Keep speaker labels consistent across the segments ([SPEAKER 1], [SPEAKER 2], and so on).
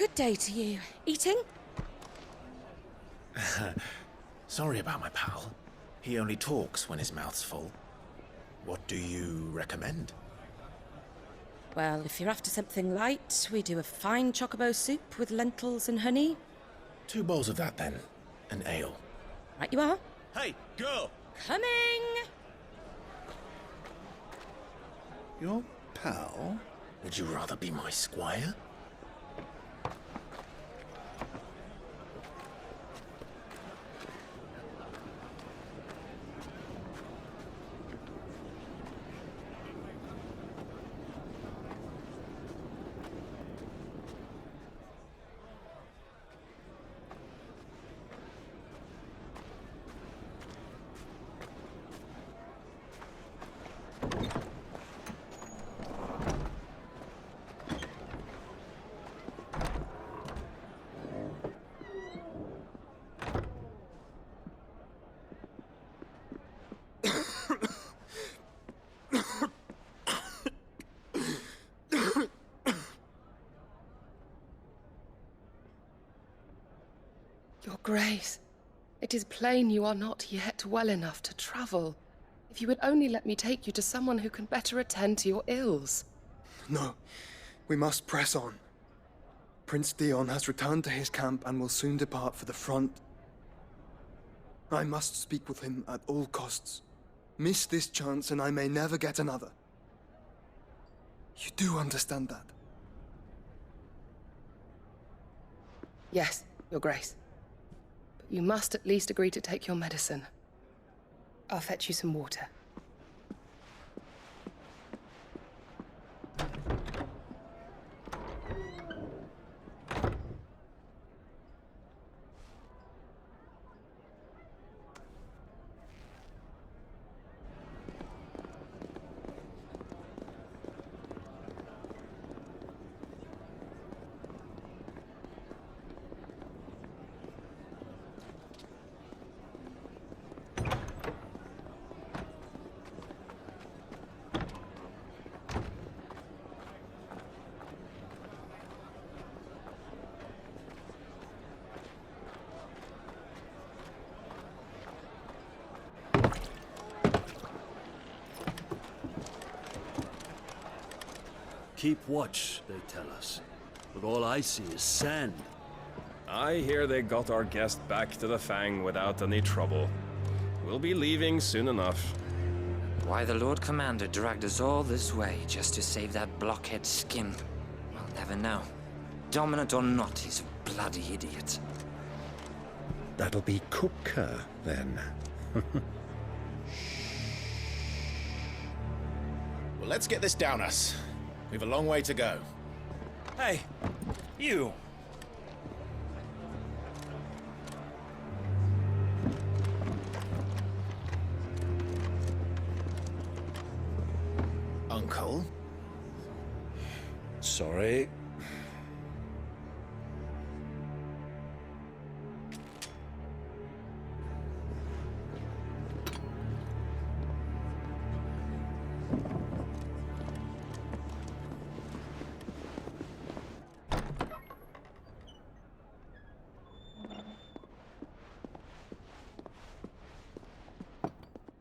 [SPEAKER 1] Good day to you. Eating?
[SPEAKER 2] Sorry about my pal. He only talks when his mouth's full. What do you recommend?
[SPEAKER 1] Well, if you're after something light, we do a fine chocobo soup with lentils and honey.
[SPEAKER 2] 2 bowls of that, then. An ale.
[SPEAKER 1] Right you are.
[SPEAKER 3] Hey, girl!
[SPEAKER 1] Coming!
[SPEAKER 4] Your pal?
[SPEAKER 2] Would you rather be my squire?
[SPEAKER 5] Your Grace, it is plain you are not yet well enough to travel. If you would only let me take you to someone who can better attend to your ills.
[SPEAKER 6] No, we must press on. Prince Theon has returned to his camp and will soon depart for the front. I must speak with him at all costs. Miss this chance and I may never get another. You do understand that?
[SPEAKER 5] Yes, Your Grace. But you must at least agree to take your medicine. I'll fetch you some water.
[SPEAKER 3] Keep watch, they tell us. But all I see is sand.
[SPEAKER 7] I hear they got our guest back to the Fang without any trouble. We'll be leaving soon enough.
[SPEAKER 8] Why the Lord Commander dragged us all this way just to save that blockhead Skim, we'll never know. Dominant or not, he's a bloody idiot.
[SPEAKER 4] That'll be Cooker, then.
[SPEAKER 2] Well, let's get this down us. We've a long way to go.
[SPEAKER 3] Hey, you!
[SPEAKER 2] Uncle?
[SPEAKER 4] Sorry.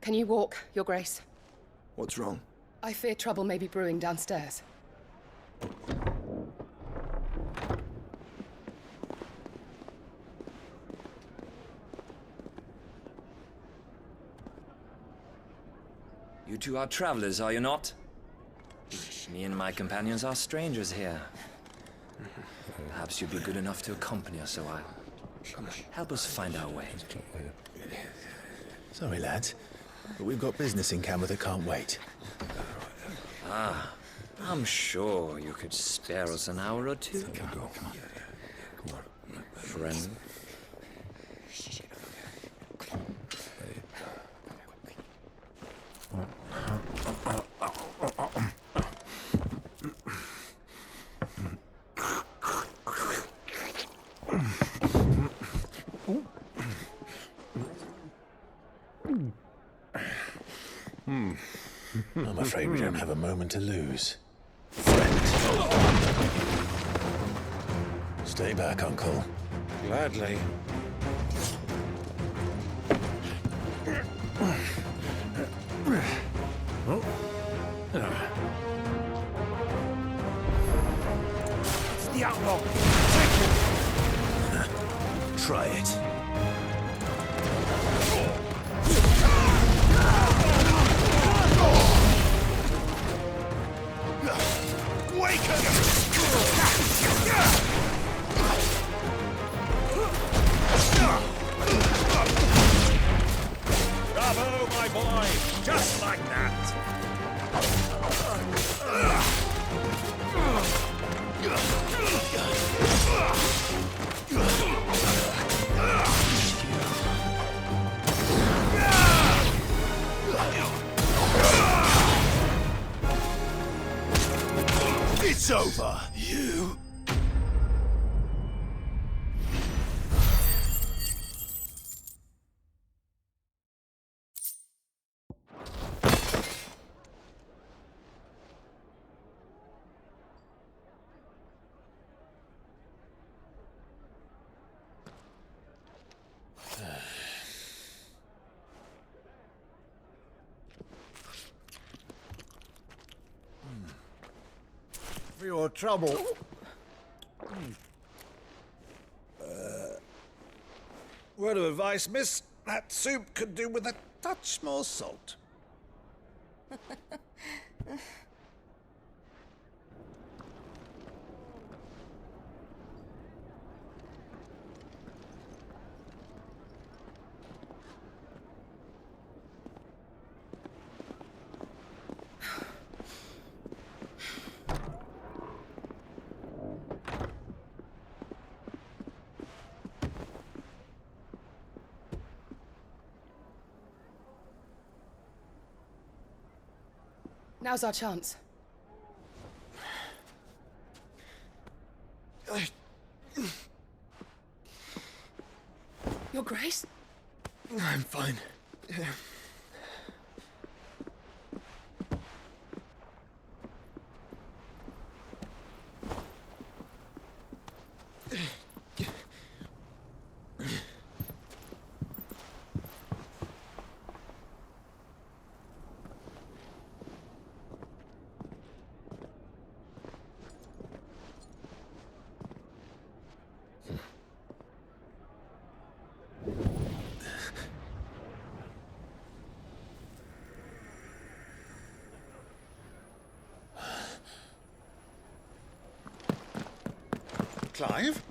[SPEAKER 5] Can you walk, Your Grace?
[SPEAKER 6] What's wrong?
[SPEAKER 5] I fear trouble may be brewing downstairs.
[SPEAKER 8] You two are travelers, are you not? Me and my companions are strangers here. Perhaps you'd be good enough to accompany us a while. Help us find our way.
[SPEAKER 2] Sorry, lads, but we've got business in camera that can't wait.
[SPEAKER 8] I'm sure you could spare us an hour or two.
[SPEAKER 4] Come on.
[SPEAKER 8] Friend.
[SPEAKER 2] I'm afraid we don't have a moment to lose. Stay back, Uncle.
[SPEAKER 4] Gladly.
[SPEAKER 2] It's the outlaw! Try it.
[SPEAKER 7] Bravo, my boy! Just like that!
[SPEAKER 2] It's over, you!
[SPEAKER 4] For your trouble. Word of advice, miss. That soup could do with a touch more salt.
[SPEAKER 5] Now's our chance. Your Grace?
[SPEAKER 6] I'm fine.
[SPEAKER 4] Clive?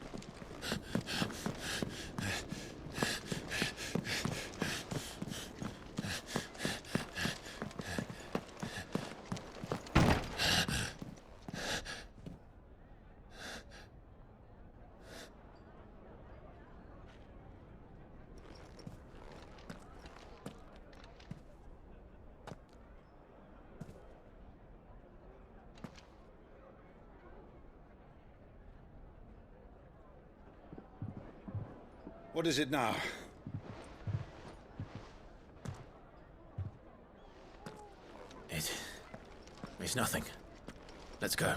[SPEAKER 4] What is it now?
[SPEAKER 2] It's nothing. Let's go.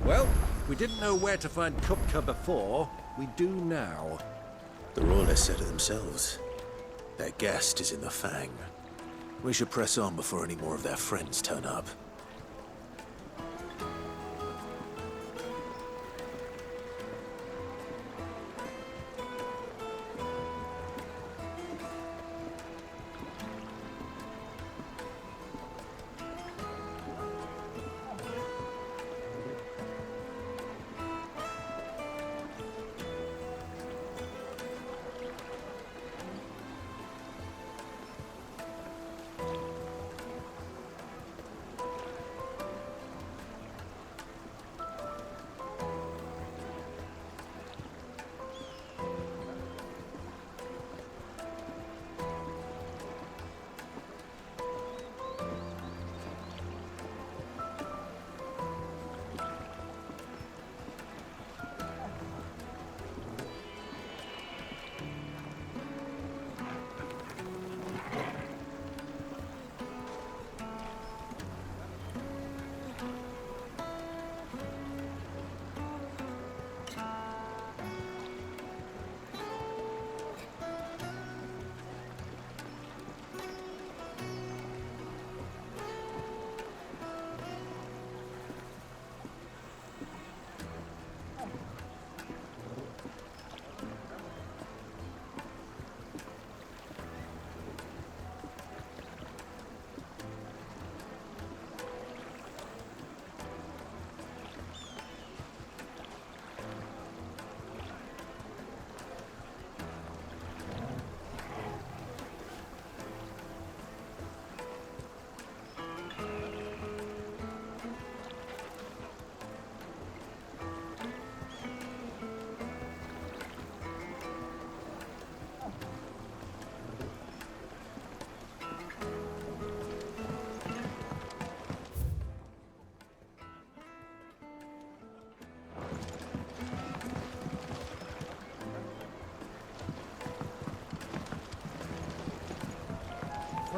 [SPEAKER 4] Well, we didn't know where to find Kupka before. We do now.
[SPEAKER 2] The Royalists said it themselves. Their guest is in the Fang. We should press on before any more of their friends turn up.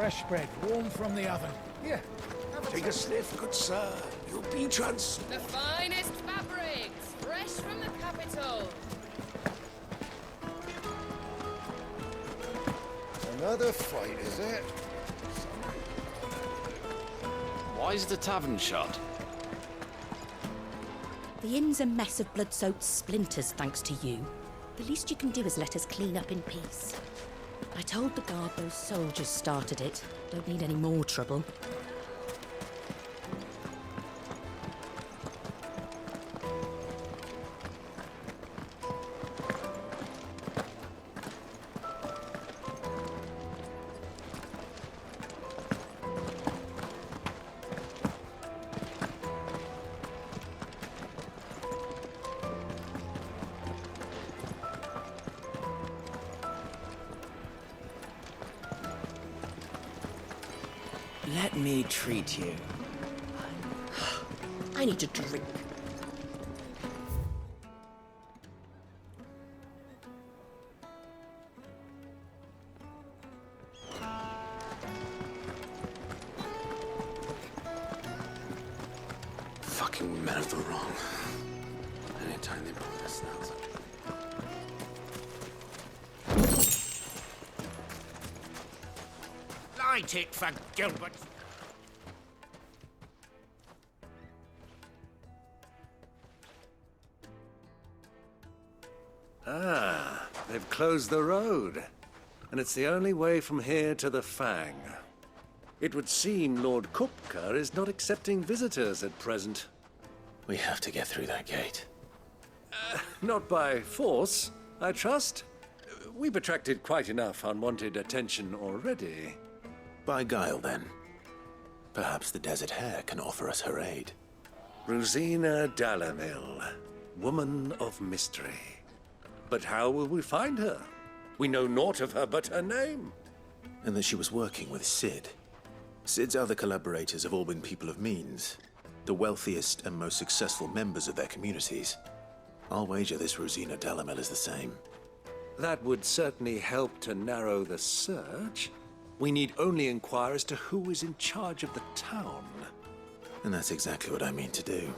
[SPEAKER 9] Fresh bread, warm from the oven. Here,
[SPEAKER 2] Take a sniff, good sir. You'll be
[SPEAKER 5] The finest fabrics, fresh from the capital.
[SPEAKER 4] Another fight, is it?
[SPEAKER 10] Why is the tavern shut?
[SPEAKER 1] The inn's a mess of blood-soaked splinters, thanks to you. The least you can do is let us clean up in peace. I told the guard those soldiers started it. Don't need any more trouble.
[SPEAKER 10] Let me treat you.
[SPEAKER 1] I need a drink.
[SPEAKER 2] Fucking men of the wrong. Anytime they bother us now.
[SPEAKER 9] light it for Gilbert.
[SPEAKER 3] Ah, they've closed the road. And it's the only way from here to the Fang. It would seem Lord Kupka is not accepting visitors at present.
[SPEAKER 2] We have to get through that gate.
[SPEAKER 3] Not by force, I trust. We've attracted quite enough unwanted attention already.
[SPEAKER 2] By guile, then. Perhaps the Desert Hare can offer us her aid.
[SPEAKER 3] Rosina Dalamil, woman of mystery. But how will we find her? We know naught of her but her name.
[SPEAKER 2] And that she was working with Sid. Sid's other collaborators have all been people of means, the wealthiest and most successful members of their communities. I'll wager this Rosina Dalamil is the same.
[SPEAKER 3] That would certainly help to narrow the search. We need only inquire as to who is in charge of the town.
[SPEAKER 2] And that's exactly what I mean to do.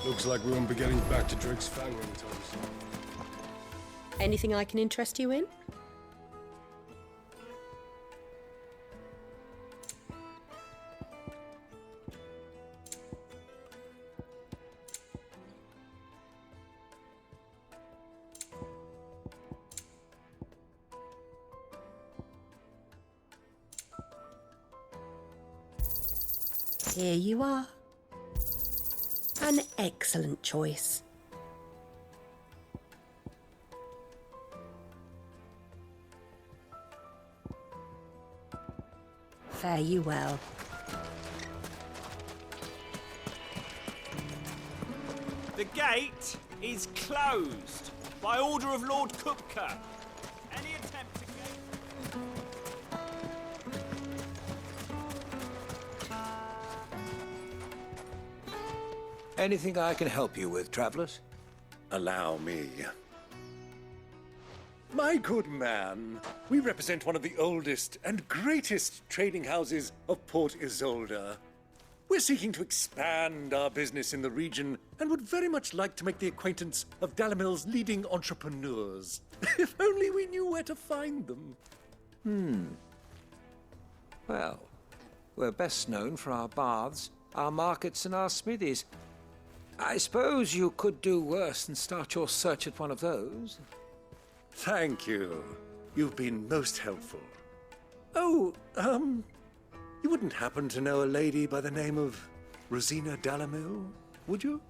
[SPEAKER 7] Looks like we won't be getting back to Drake's Fang anytime soon.
[SPEAKER 1] Anything I can interest you in? Here you are. An excellent choice. Fare you well.
[SPEAKER 11] The gate is closed by order of Lord Kupka. Any attempt to gain...
[SPEAKER 12] Anything I can help you with, travelers?
[SPEAKER 3] Allow me. My good man, we represent one of the oldest and greatest trading houses of Port Isolde. We're seeking to expand our business in the region and would very much like to make the acquaintance of Dalamil's leading entrepreneurs. If only we knew where to find them.
[SPEAKER 12] Well, we're best known for our baths, our markets, and our smithies. I suppose you could do worse than start your search at one of those.
[SPEAKER 3] Thank you. You've been most helpful. Oh, you wouldn't happen to know a lady by the name of Rosina Dalamil, would you?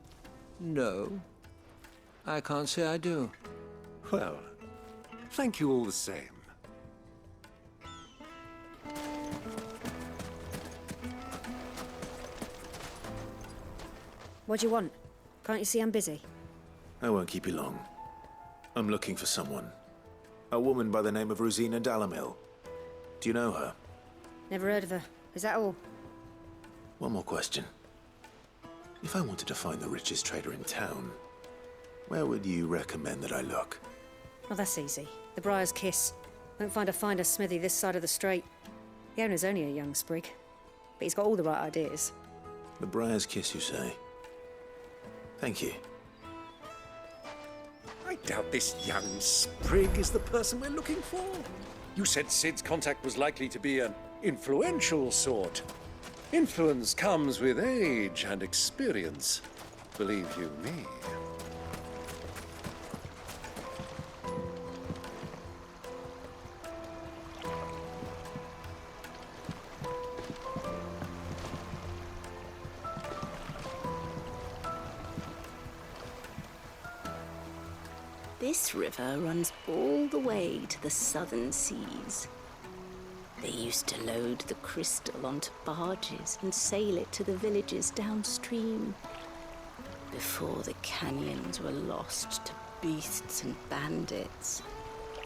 [SPEAKER 12] No. I can't say I do.
[SPEAKER 3] Well, thank you all the same.
[SPEAKER 13] What do you want? Can't you see I'm busy?
[SPEAKER 2] I won't keep you long. I'm looking for someone. A woman by the name of Rosina Dalamil. Do you know her?
[SPEAKER 13] Never heard of her. Is that all?
[SPEAKER 2] One more question. If I wanted to find the richest trader in town, where would you recommend that I look?
[SPEAKER 13] Well, that's easy. The Briar's Kiss. Won't find a finer smithy this side of the strait. The owner's only a young sprig, but he's got all the right ideas.
[SPEAKER 2] The Briar's Kiss, you say? Thank you.
[SPEAKER 3] I doubt this young sprig is the person we're looking for. You said Sid's contact was likely to be an influential sort. Influence comes with age and experience, believe you me.
[SPEAKER 14] This river runs all the way to the southern seas. They used to load the crystal onto barges and sail it to the villages downstream, before the canyons were lost to beasts and bandits.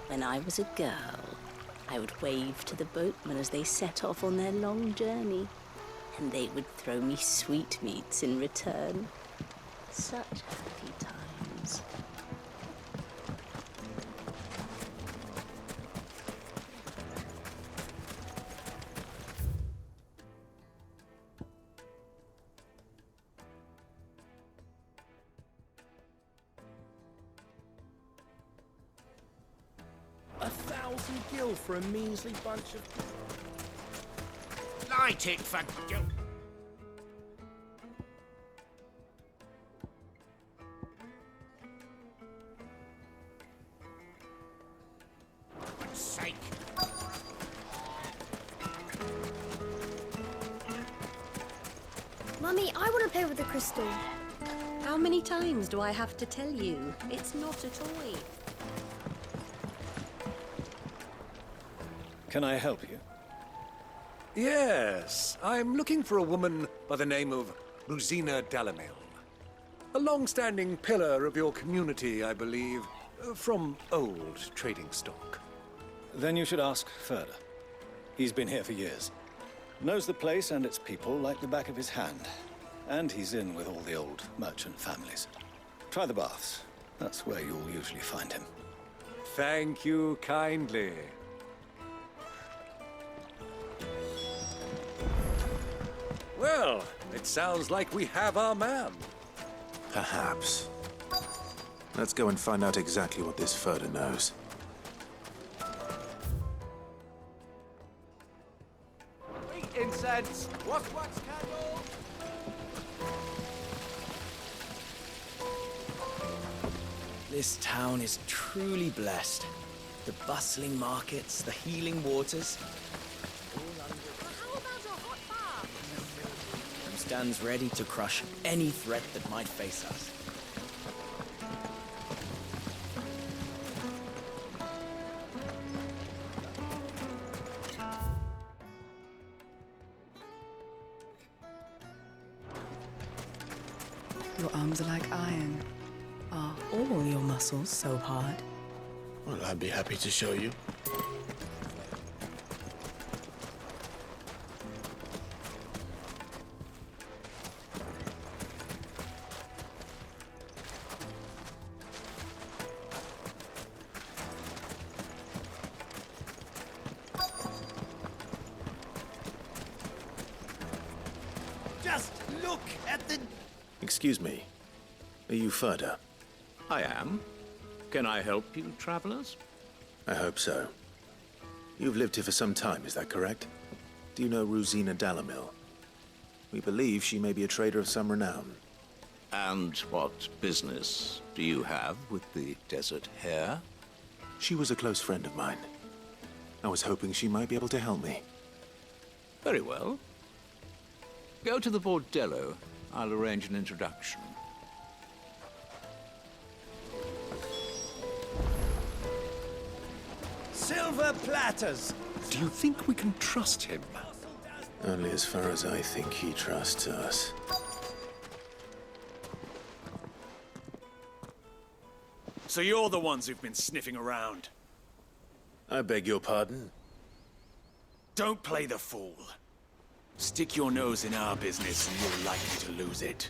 [SPEAKER 14] When I was a girl, I would wave to the boatmen as they set off on their long journey, and they would throw me sweetmeats in return. Such happy times.
[SPEAKER 9] Gil for a measly bunch of... Light it for Gil. For God's sake.
[SPEAKER 15] Mummy, I want to play with the crystal.
[SPEAKER 1] How many times do I have to tell you? It's not a toy.
[SPEAKER 4] Can I help you?
[SPEAKER 3] Yes, I'm looking for a woman by the name of Rosina Dalamil. A long-standing pillar of your community, I believe, from old trading stock.
[SPEAKER 4] Then you should ask Ferda. He's been here for years. Knows the place and its people like the back of his hand. And he's in with all the old merchant families. Try the baths. That's where you'll usually find him.
[SPEAKER 3] Thank you kindly. Well, it sounds like we have our man.
[SPEAKER 2] Perhaps. Let's go and find out exactly what this Ferda knows.
[SPEAKER 11] Sweet incense! Wax candle!
[SPEAKER 10] This town is truly blessed. The bustling markets, the healing waters. Stands ready to crush any threat that might face us.
[SPEAKER 5] Your arms are like iron. Are all your muscles so hard?
[SPEAKER 9] Well, I'd be happy to show you. Just look at the...
[SPEAKER 2] Excuse me. Are you Ferda?
[SPEAKER 16] I am. Can I help you, travelers?
[SPEAKER 2] I hope so. You've lived here for some time, is that correct? Do you know Rosina Dalamil? We believe she may be a trader of some renown.
[SPEAKER 16] And what business do you have with the desert hare?
[SPEAKER 2] She was a close friend of mine. I was hoping she might be able to help me.
[SPEAKER 16] Very well. Go to the bordello. I'll arrange an introduction.
[SPEAKER 9] Silver platters!
[SPEAKER 3] Do you think we can trust him?
[SPEAKER 2] Only as far as I think he trusts us.
[SPEAKER 11] So you're the ones who've been sniffing around.
[SPEAKER 2] I beg your pardon?
[SPEAKER 11] Don't play the fool. Stick your nose in our business and you're likely to lose it.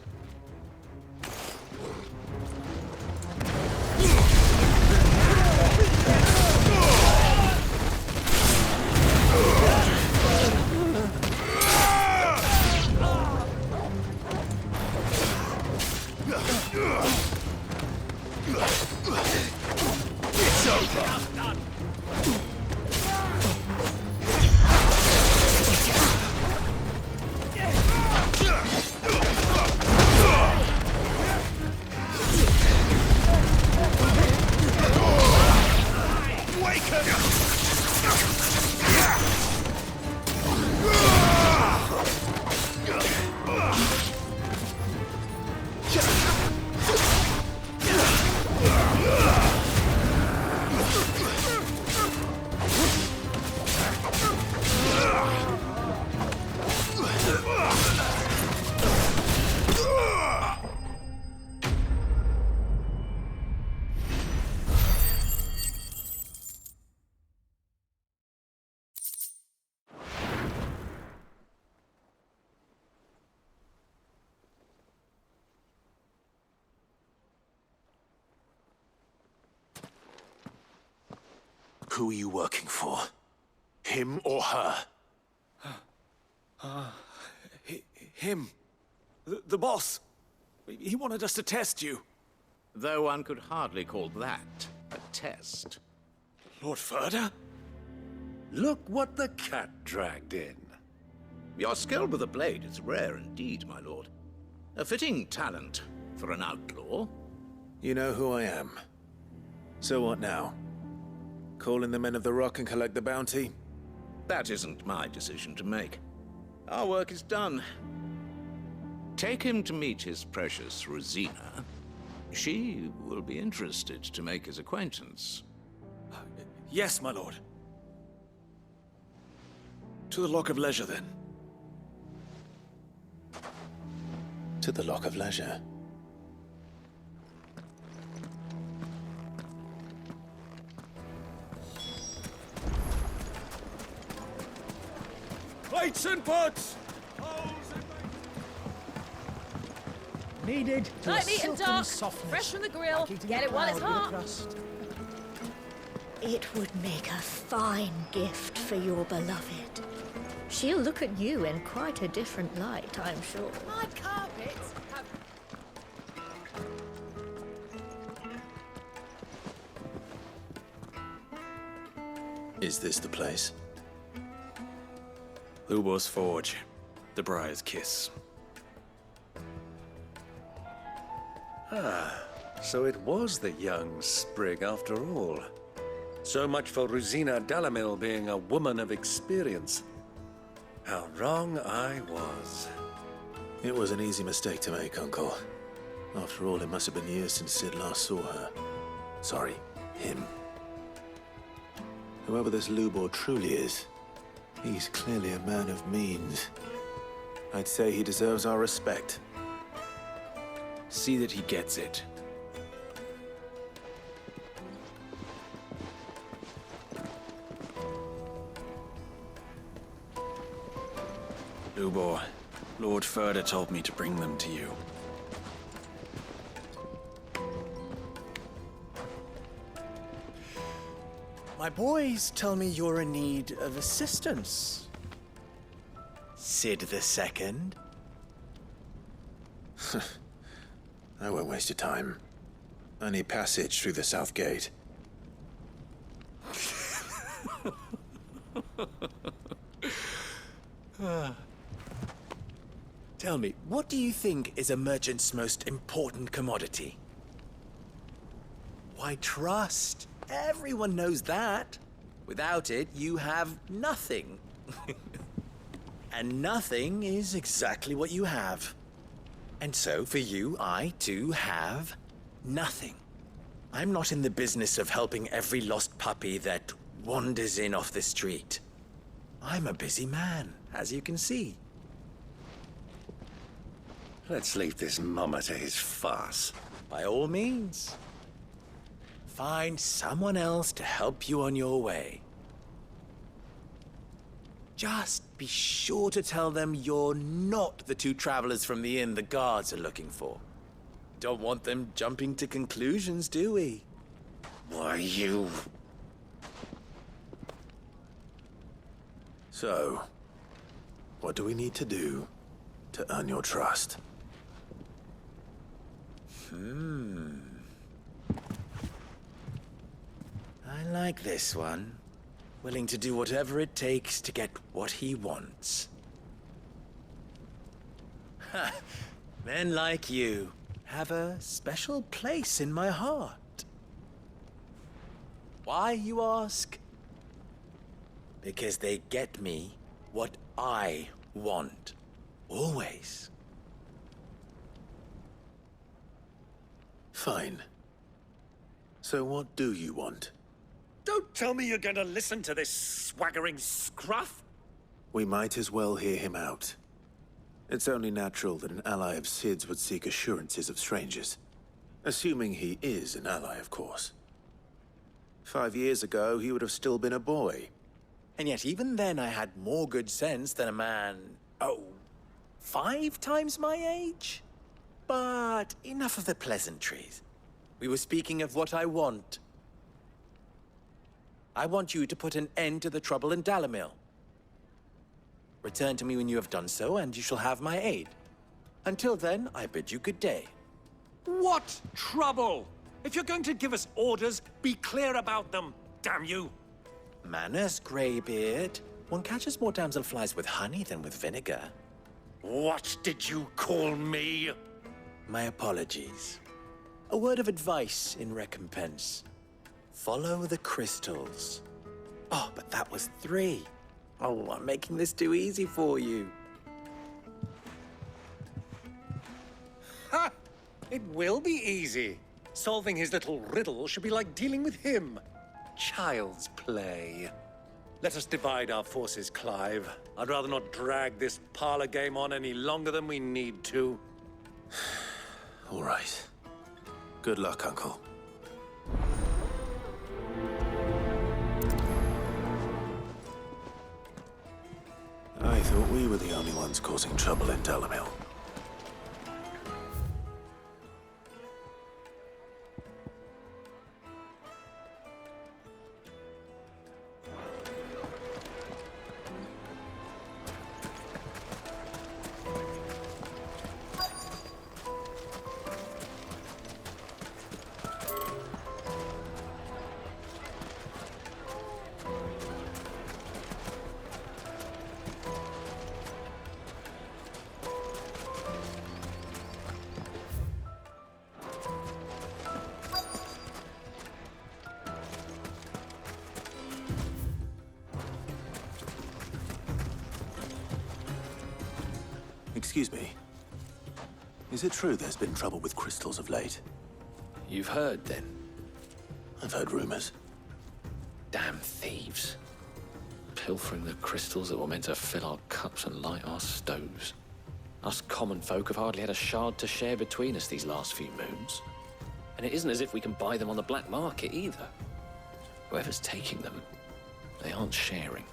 [SPEAKER 2] Who are you working for? Him or her?
[SPEAKER 11] Him. The boss. He wanted us to test you.
[SPEAKER 16] Though one could hardly call that a test.
[SPEAKER 11] Lord Ferda?
[SPEAKER 3] Look what the cat dragged in.
[SPEAKER 16] Your skill with the blade is rare indeed, my lord. A fitting talent for an outlaw.
[SPEAKER 2] You know who I am. So what now? Call in the Men of the Rock and collect the bounty?
[SPEAKER 16] That isn't my decision to make. Our work is done. Take him to meet his precious Rosina. She will be interested to make his acquaintance.
[SPEAKER 11] Yes, my lord. To the Lock of Leisure, then.
[SPEAKER 2] To the Lock of Leisure.
[SPEAKER 11] Plates and pots!
[SPEAKER 9] Needed to
[SPEAKER 17] Light
[SPEAKER 9] a
[SPEAKER 17] meat and
[SPEAKER 9] silken
[SPEAKER 17] dark,
[SPEAKER 9] softness,
[SPEAKER 17] fresh from the grill.
[SPEAKER 9] like eating
[SPEAKER 17] Get
[SPEAKER 9] a
[SPEAKER 17] it while it's
[SPEAKER 9] cloud with a
[SPEAKER 17] hot.
[SPEAKER 9] crust.
[SPEAKER 18] It would make a fine gift for your beloved. She'll look at you in quite a different light, I'm sure.
[SPEAKER 17] My carpets have...
[SPEAKER 2] Is this the place?
[SPEAKER 11] Lubor's Forge. The Briar's Kiss.
[SPEAKER 3] Ah, so it was the young sprig after all. So much for Rosina Dalamil being a woman of experience. How wrong I was.
[SPEAKER 2] It was an easy mistake to make, Uncle. After all, it must have been years since Sid last saw her. Sorry, him. Whoever this Lubor truly is, he's clearly a man of means. I'd say he deserves our respect.
[SPEAKER 11] See that he gets it. Lubor, Lord Ferda told me to bring them to you.
[SPEAKER 10] My boys tell me you're in need of assistance. Sid the Second.
[SPEAKER 2] I won't waste your time. I need passage through the south gate.
[SPEAKER 10] Tell me, what do you think is a merchant's most important commodity? Why, trust. Everyone knows that. Without it, you have nothing. And nothing is exactly what you have. And so, for you, I, too, have nothing. I'm not in the business of helping every lost puppy that wanders in off the street. I'm a busy man, as you can see.
[SPEAKER 3] Let's leave this mummer to his farce.
[SPEAKER 10] By all means. Find someone else to help you on your way. Just be sure to tell them you're not the two travelers from the inn the guards are looking for. Don't want them jumping to conclusions, do we?
[SPEAKER 3] Why, you...
[SPEAKER 2] So, what do we need to do to earn your trust?
[SPEAKER 10] I like this one. Willing to do whatever it takes to get what he wants. Men like you have a special place in my heart. Why, you ask? Because they get me what I want. Always.
[SPEAKER 2] Fine. So what do you want?
[SPEAKER 3] Don't tell me you're going to listen to this swaggering scruff!
[SPEAKER 2] We might as well hear him out. It's only natural that an ally of Sid's would seek assurances of strangers. Assuming he is an ally, of course. 5 years ago, he would have still been a boy.
[SPEAKER 10] And yet even then I had more good sense than a man, 5 times my age? But enough of the pleasantries. We were speaking of what I want. I want you to put an end to the trouble in Dalamil. Return to me when you have done so, and you shall have my aid. Until then, I bid you good day.
[SPEAKER 3] What trouble? If you're going to give us orders, be clear about them, damn you!
[SPEAKER 10] Manners, Greybeard. One catches more damselflies with honey than with vinegar.
[SPEAKER 3] What did you call me?
[SPEAKER 10] My apologies. A word of advice in recompense. Follow the crystals. Oh, but that was 3. Oh, I'm making this too easy for you.
[SPEAKER 3] Ha! It will be easy. Solving his little riddle should be like dealing with him. Child's play. Let us divide our forces, Clive. I'd rather not drag this parlor game on any longer than we need to.
[SPEAKER 2] All right. Good luck, Uncle. I thought we were the only ones causing trouble in Dalamil. Excuse me. Is it true there's been trouble with crystals of late?
[SPEAKER 4] You've heard, then?
[SPEAKER 2] I've heard rumors.
[SPEAKER 4] Damn thieves. Pilfering the crystals that were meant to fill our cups and light our stoves. Us common folk have hardly had a shard to share between us these last few moons. And it isn't as if we can buy them on the black market either. Whoever's taking them, they aren't sharing.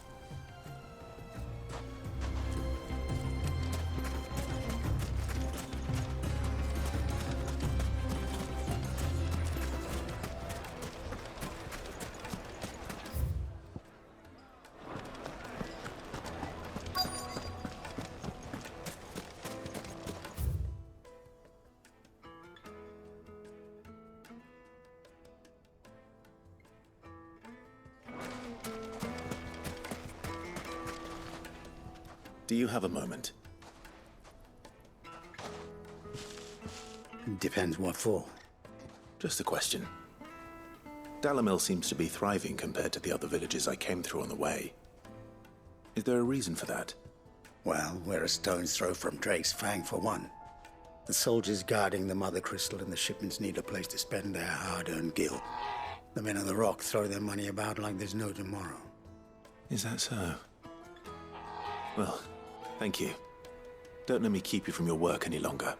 [SPEAKER 2] Do you have a moment?
[SPEAKER 19] Depends what for.
[SPEAKER 2] Just a question. Dalamil seems to be thriving compared to the other villages I came through on the way. Is there a reason for that?
[SPEAKER 19] Well, we're a stone's throw from Drake's Fang, for one. The soldiers guarding the Mother Crystal and the shipments need a place to spend their hard-earned gil. The men of the Rock throw their money about like there's no tomorrow.
[SPEAKER 2] Is that so? Well, thank you. Don't let me keep you from your work any longer.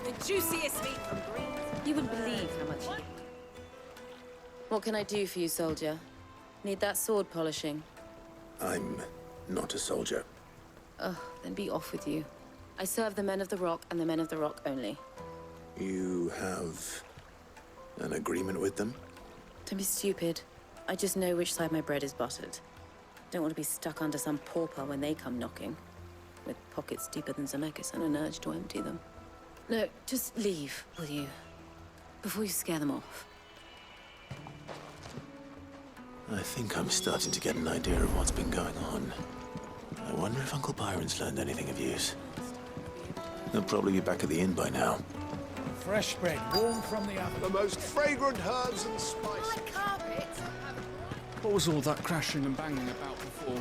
[SPEAKER 20] The juiciest meat from Greece. You wouldn't believe how much you...
[SPEAKER 21] What can I do for you, soldier? Need that sword polishing?
[SPEAKER 2] I'm not a soldier.
[SPEAKER 21] Ugh, then be off with you. I serve the men of the Rock and the men of the Rock only.
[SPEAKER 2] You have an agreement with them?
[SPEAKER 21] Don't be stupid. I just know which side my bread is buttered. Don't want to be stuck under some pauper when they come knocking. With pockets deeper than Zemeckis and an urge to empty them. No, just leave, will you? before you scare them off.
[SPEAKER 2] I think I'm starting to get an idea of what's been going on. I wonder if Uncle Byron's learned anything of use. He'll probably be back at the inn by now.
[SPEAKER 9] Fresh bread, warm from the oven.
[SPEAKER 8] The most fragrant herbs and spices.
[SPEAKER 17] My carpets have...
[SPEAKER 22] What was all that crashing and banging about before?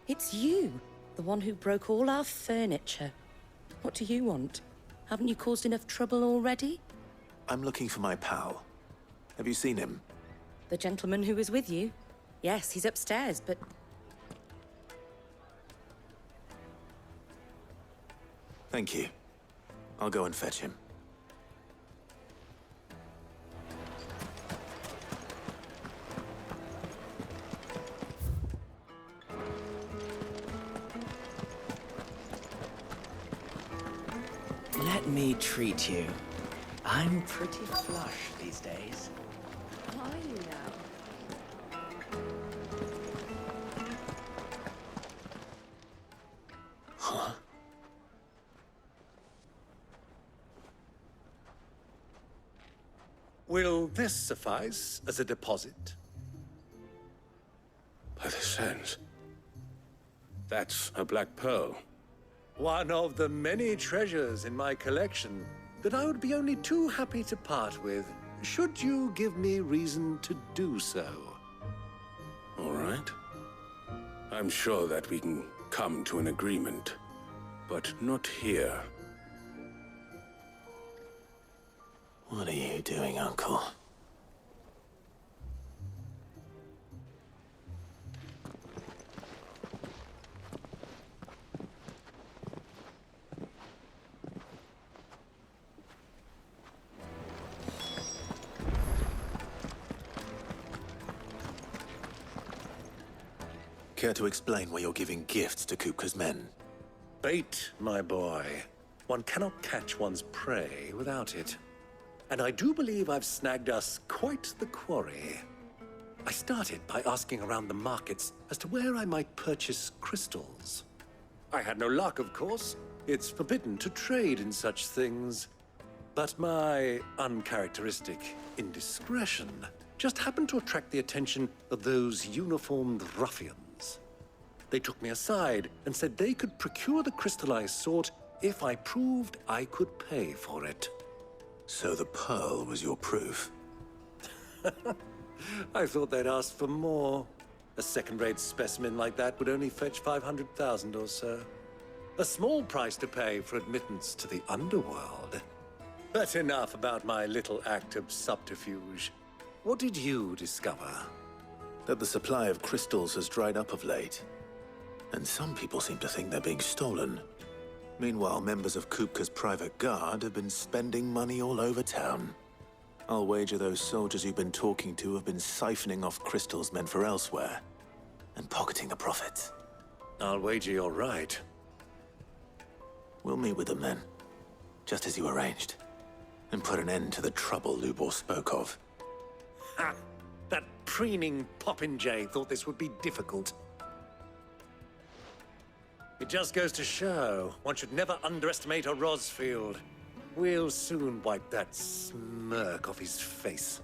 [SPEAKER 1] It's you, the one who broke all our furniture. What do you want? Haven't you caused enough trouble already?
[SPEAKER 2] I'm looking for my pal. Have you seen him?
[SPEAKER 1] The gentleman who was with you? Yes, he's upstairs, but...
[SPEAKER 2] Thank you. I'll go and fetch him.
[SPEAKER 23] Let me treat you. I'm pretty flush these days.
[SPEAKER 20] Are you now?
[SPEAKER 2] Huh?
[SPEAKER 3] Will this suffice as a deposit?
[SPEAKER 24] By the sands. That's a black pearl.
[SPEAKER 3] One of the many treasures in my collection that I would be only too happy to part with, should you give me reason to do so.
[SPEAKER 24] All right. I'm sure that we can come to an agreement, but not here.
[SPEAKER 2] What are you doing, Uncle? Care to explain why you're giving gifts to Kupka's men?
[SPEAKER 3] Bait, my boy. One cannot catch one's prey without it. And I do believe I've snagged us quite the quarry. I started by asking around the markets as to where I might purchase crystals. I had no luck, of course. It's forbidden to trade in such things. But my uncharacteristic indiscretion just happened to attract the attention of those uniformed ruffians. They took me aside and said they could procure the crystal I sought if I proved I could pay for it.
[SPEAKER 2] So the pearl was your proof?
[SPEAKER 3] I thought they'd asked for more. A second-rate specimen like that would only fetch 500,000 or so. A small price to pay for admittance to the underworld. But enough about my little act of subterfuge. What did you discover?
[SPEAKER 2] That the supply of crystals has dried up of late. And some people seem to think they're being stolen. Meanwhile, members of Kupka's private guard have been spending money all over town. I'll wager those soldiers you've been talking to have been siphoning off crystals meant for elsewhere, and pocketing the profits.
[SPEAKER 3] I'll wager you're right.
[SPEAKER 2] We'll meet with them then, just as you arranged, and put an end to the trouble Lubor spoke of.
[SPEAKER 3] Ha! That preening popinjay thought this would be difficult. It just goes to show, one should never underestimate a Rosfield. We'll soon wipe that smirk off his face.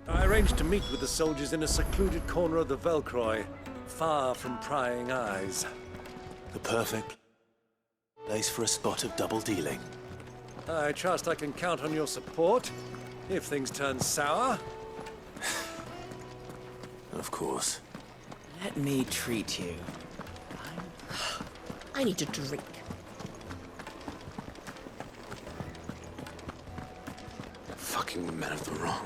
[SPEAKER 3] I arranged to meet with the soldiers in a secluded corner of the Velcroy, far from prying eyes.
[SPEAKER 2] The perfect place for a spot of double dealing.
[SPEAKER 3] I trust I can count on your support, if things turn sour.
[SPEAKER 2] Of course.
[SPEAKER 23] Let me treat you.
[SPEAKER 1] I need a drink.
[SPEAKER 24] Fucking men of the wrong.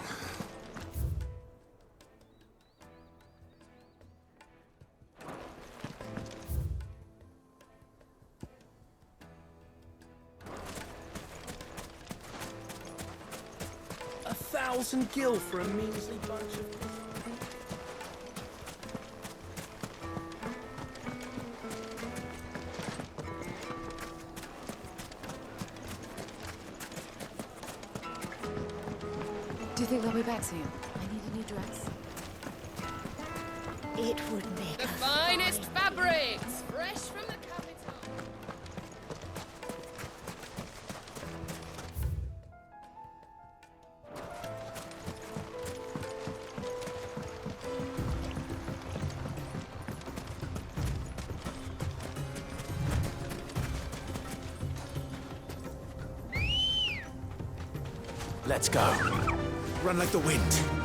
[SPEAKER 9] A 1,000 gil for a measly bunch of...
[SPEAKER 21] Do you think they'll be back soon? I need a new dress.
[SPEAKER 18] It would make
[SPEAKER 5] The finest fabrics, fresh from the capital.
[SPEAKER 2] Let's go. Run like the wind.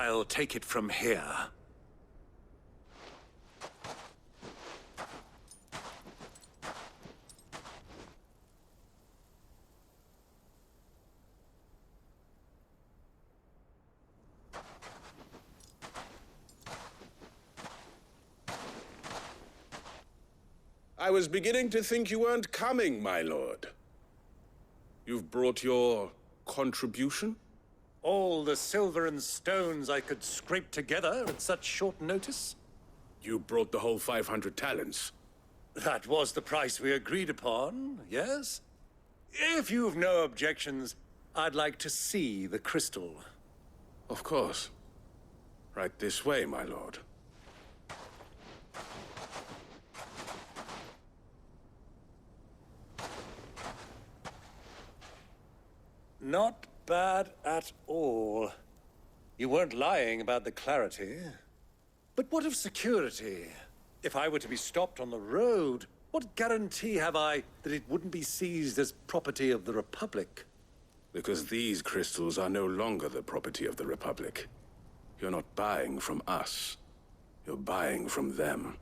[SPEAKER 3] I'll take it from here.
[SPEAKER 24] I was beginning to think you weren't coming, my lord. You've brought your contribution?
[SPEAKER 3] All the silver and stones I could scrape together at such short notice?
[SPEAKER 24] You brought the whole 500 talents.
[SPEAKER 3] That was the price we agreed upon, yes? If you've no objections, I'd like to see the crystal.
[SPEAKER 24] Of course. Right this way, my lord.
[SPEAKER 3] Not bad at all. You weren't lying about the clarity. But what of security? If I were to be stopped on the road, what guarantee have I that it wouldn't be seized as property of the Republic?
[SPEAKER 24] Because these crystals are no longer the property of the Republic. You're not buying from us. You're buying from them.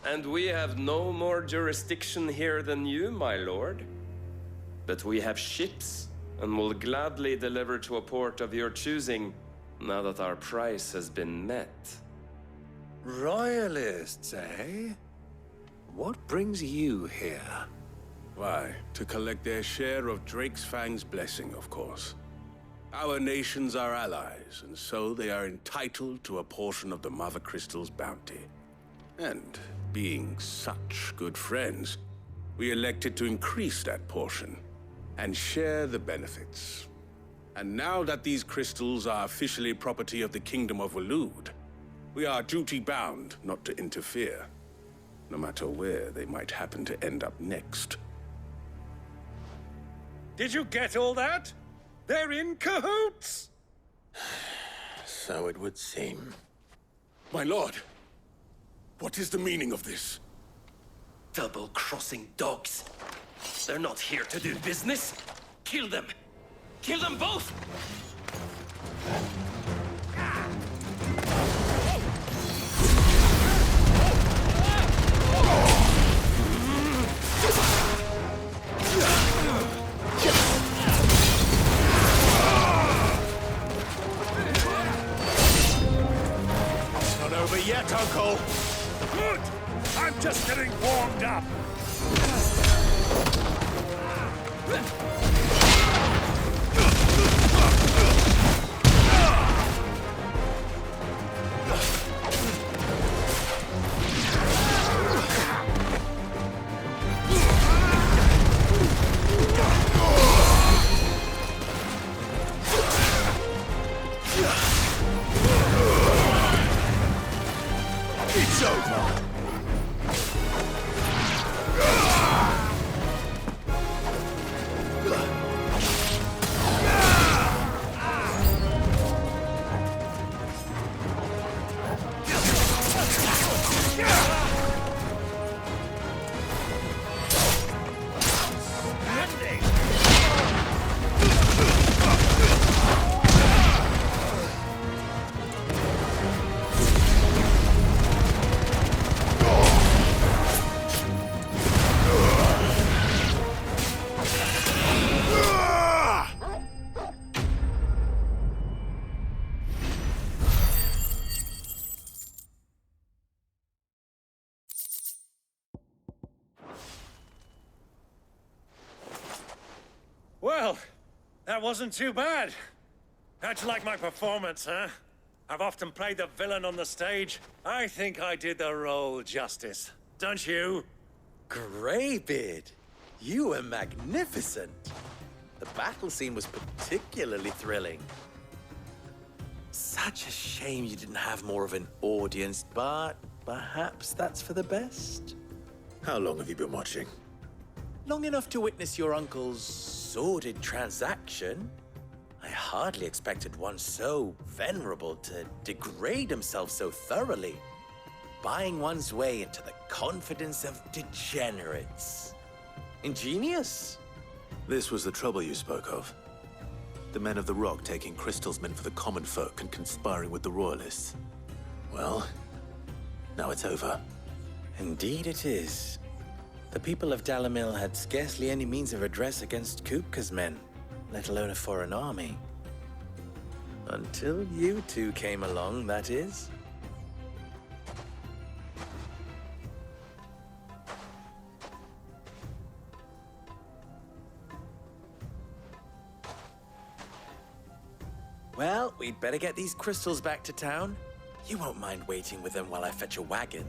[SPEAKER 6] And we have no more jurisdiction here than you, my lord. But we have ships, and will gladly deliver to a port of your choosing, now that our price has been met.
[SPEAKER 3] Royalists, eh? What brings you here?
[SPEAKER 24] Why, to collect their share of Drake's Fang's blessing, of course. Our nations are allies, and so they are entitled to a portion of the Mother Crystal's bounty. And, being such good friends, we elected to increase that portion and share the benefits. And now that these crystals are officially property of the Kingdom of Waloed, we are duty-bound not to interfere, no matter where they might happen to end up next.
[SPEAKER 3] Did you get all that? They're in cahoots!
[SPEAKER 2] So it would seem.
[SPEAKER 24] My lord, what is the meaning of this?
[SPEAKER 7] Double-crossing dogs. They're not here to do business. Kill them! Kill them both!
[SPEAKER 3] It's not over yet, Uncle. Good! I'm just getting warmed up.
[SPEAKER 7] It's over!
[SPEAKER 3] Well, that wasn't too bad. How'd you like my performance, huh? I've often played the villain on the stage. I think I did the role justice. Don't you?
[SPEAKER 10] Greybeard, you were magnificent. The battle scene was particularly thrilling. Such a shame you didn't have more of an audience, but perhaps that's for the best.
[SPEAKER 2] How long have you been watching?
[SPEAKER 10] Long enough to witness your uncle's sordid transaction. I hardly expected one so venerable to degrade himself so thoroughly, buying one's way into the confidence of degenerates. Ingenious.
[SPEAKER 2] This was the trouble you spoke of. The men of the Rock taking crystals meant for the common folk and conspiring with the Royalists. Well, now it's over.
[SPEAKER 10] Indeed it is. The people of Dalamil had scarcely any means of redress against Kupka's men, let alone a foreign army. Until you two came along, that is. Well, we'd better get these crystals back to town. You won't mind waiting with them while I fetch a wagon.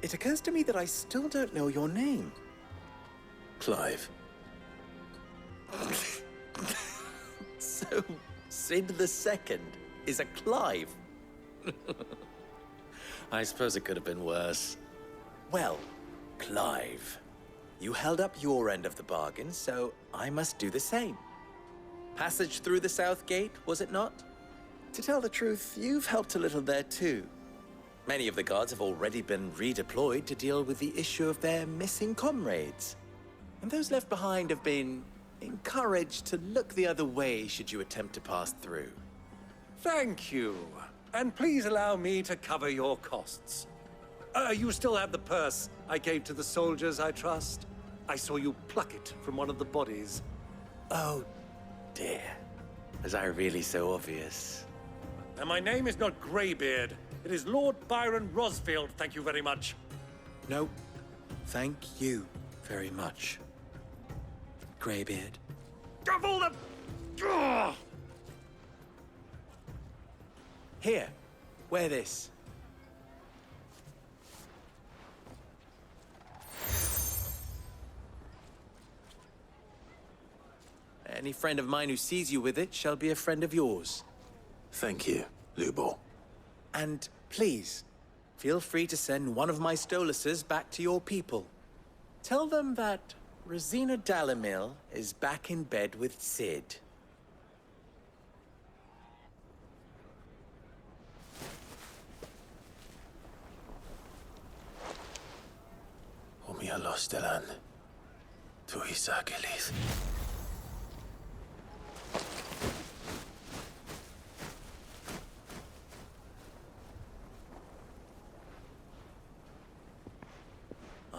[SPEAKER 10] It occurs to me that I still don't know your name.
[SPEAKER 2] Clive.
[SPEAKER 10] So, Sid the Second is a Clive? I suppose it could have been worse. Well, Clive, you held up your end of the bargain, so I must do the same. Passage through the South Gate, was it not? To tell the truth, you've helped a little there too. Many of the guards have already been redeployed to deal with the issue of their missing comrades. And those left behind have been encouraged to look the other way should you attempt to pass through.
[SPEAKER 3] Thank you. And please allow me to cover your costs. You still have the purse I gave to the soldiers, I trust? I saw you pluck it from one of the bodies.
[SPEAKER 10] Oh, dear. Was I really so obvious?
[SPEAKER 3] And my name is not Greybeard. It is Lord Byron Rosfield, thank you very much.
[SPEAKER 10] No, thank you very much, Greybeard.
[SPEAKER 3] Of all the... Ugh!
[SPEAKER 10] Here, wear this. Any friend of mine who sees you with it shall be a friend of yours.
[SPEAKER 2] Thank you, Lubor.
[SPEAKER 10] And please, feel free to send one of my Stoluses back to your people. Tell them that Rosina Dalamil is back in bed with Sid.
[SPEAKER 2] Umia los delan. Tu isakelis.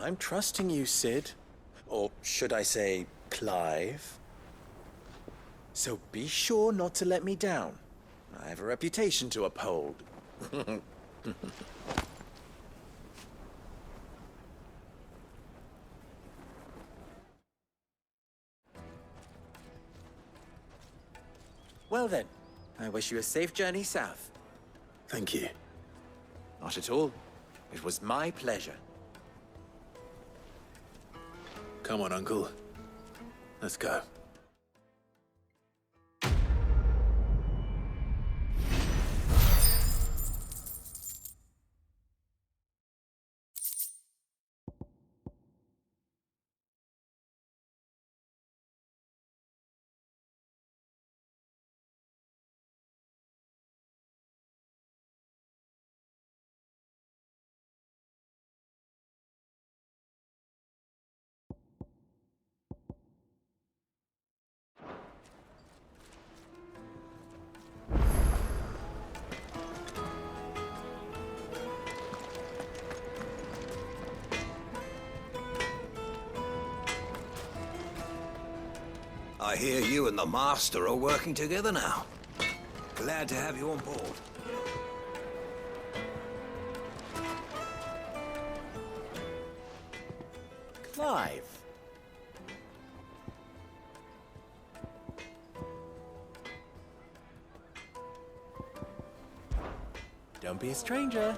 [SPEAKER 10] I'm trusting you, Sid. Or should I say, Clive? So be sure not to let me down. I have a reputation to uphold. Well then, I wish you a safe journey south.
[SPEAKER 2] Thank you.
[SPEAKER 10] Not at all. It was my pleasure.
[SPEAKER 2] Come on, Uncle. Let's go.
[SPEAKER 12] I hear you and the Master are working together now. Glad to have you on board.
[SPEAKER 10] Clive. Don't be a stranger.